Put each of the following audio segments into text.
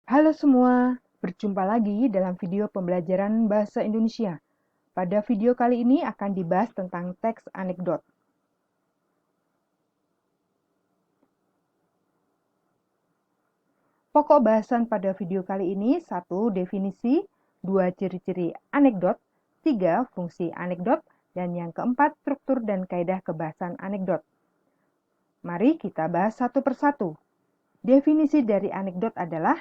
Halo semua, berjumpa lagi dalam video pembelajaran Bahasa Indonesia. Pada video kali ini akan dibahas tentang teks anekdot. Pokok bahasan pada video kali ini: 1. Definisi, 2. Ciri-ciri anekdot, 3. Fungsi anekdot, dan yang keempat, struktur dan kaidah kebahasan anekdot. Mari kita bahas satu persatu. Definisi dari anekdot adalah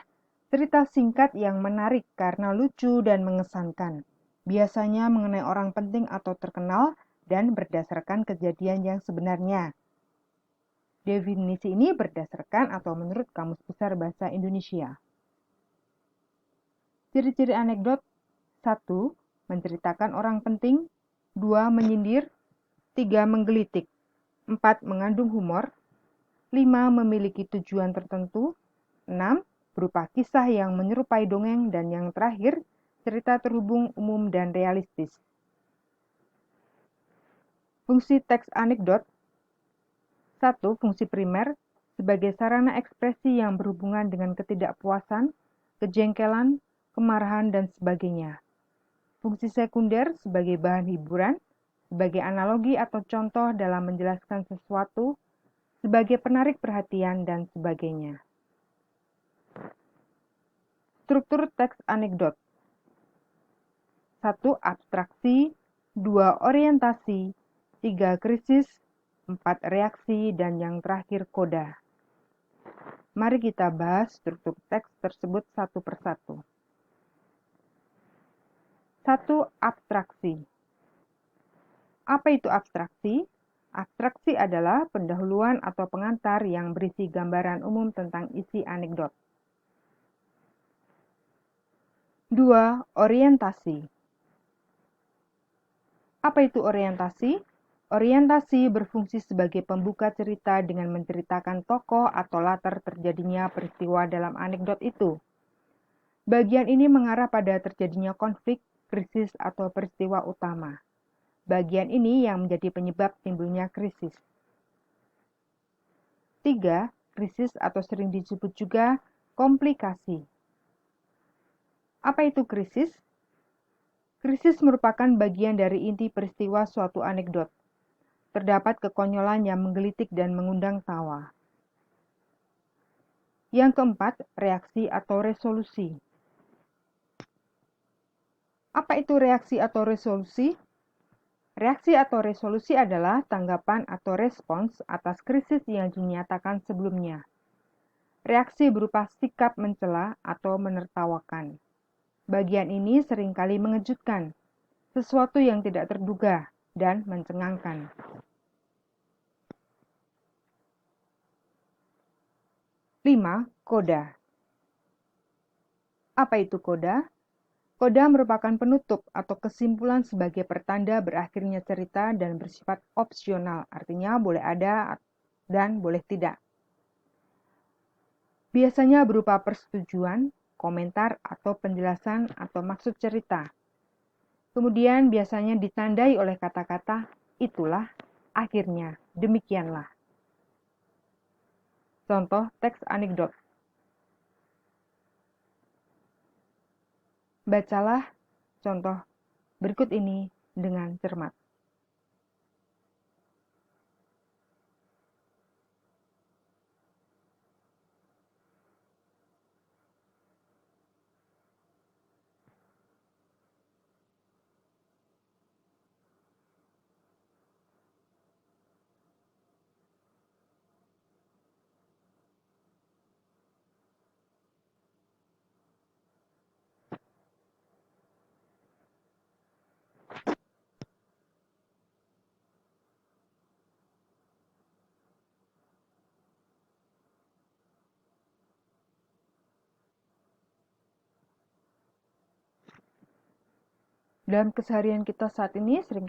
cerita singkat yang menarik karena lucu dan mengesankan, biasanya mengenai orang penting atau terkenal dan berdasarkan kejadian yang sebenarnya. Definisi ini berdasarkan atau menurut Kamus Besar Bahasa Indonesia. Ciri-ciri anekdot: 1. Menceritakan orang penting, 2. Menyindir, 3. Menggelitik, 4. Mengandung humor, 5. Memiliki tujuan tertentu, 6. Berupa kisah yang menyerupai dongeng, dan yang terakhir, cerita terhubung, umum, dan realistis. Fungsi teks anekdot: 1. Fungsi primer, sebagai sarana ekspresi yang berhubungan dengan ketidakpuasan, kejengkelan, kemarahan, dan sebagainya. Fungsi sekunder, sebagai bahan hiburan, sebagai analogi atau contoh dalam menjelaskan sesuatu, sebagai penarik perhatian, dan sebagainya. Struktur teks anekdot: 1. Abstraksi, 2. Orientasi, 3. Krisis, 4. Reaksi, dan yang terakhir koda. Mari kita bahas struktur teks tersebut satu persatu. 1. Abstraksi. Apa itu abstraksi? Abstraksi adalah pendahuluan atau pengantar yang berisi gambaran umum tentang isi anekdot. 2. Orientasi. Apa itu orientasi? Orientasi berfungsi sebagai pembuka cerita dengan menceritakan tokoh atau latar terjadinya peristiwa dalam anekdot itu. Bagian ini mengarah pada terjadinya konflik, krisis, atau peristiwa utama. Bagian ini yang menjadi penyebab timbulnya krisis. 3. Krisis atau sering disebut juga komplikasi. Apa itu krisis? Krisis merupakan bagian dari inti peristiwa suatu anekdot. Terdapat kekonyolan yang menggelitik dan mengundang tawa. Yang keempat, reaksi atau resolusi. Apa itu reaksi atau resolusi? Reaksi atau resolusi adalah tanggapan atau respons atas krisis yang dinyatakan sebelumnya. Reaksi berupa sikap mencela atau menertawakan. Bagian ini seringkali mengejutkan, sesuatu yang tidak terduga, dan mencengangkan. 5. Koda. Apa itu koda? Koda merupakan penutup atau kesimpulan sebagai pertanda berakhirnya cerita dan bersifat opsional, artinya boleh ada dan boleh tidak. Biasanya berupa persetujuan, komentar, atau penjelasan atau maksud cerita. Kemudian biasanya ditandai oleh kata-kata itulah, akhirnya, demikianlah. Contoh teks anekdot. Bacalah contoh berikut ini dengan cermat. Dalam keseharian kita saat ini sering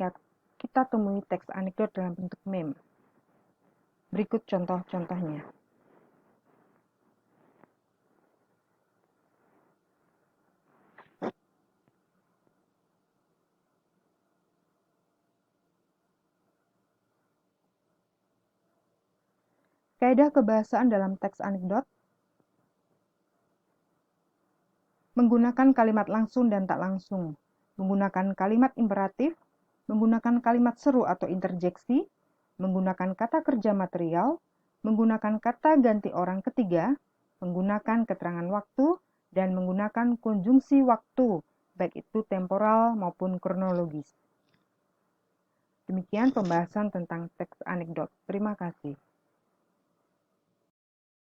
kita temui teks anekdot dalam bentuk meme. Berikut contoh-contohnya. Kaidah kebahasaan dalam teks anekdot. menggunakan kalimat langsung dan tak langsung, menggunakan kalimat imperatif, menggunakan kalimat seru atau interjeksi, menggunakan kata kerja material, menggunakan kata ganti orang ketiga, menggunakan keterangan waktu, dan menggunakan konjungsi waktu, baik itu temporal maupun kronologis. Demikian pembahasan tentang teks anekdot. Terima kasih.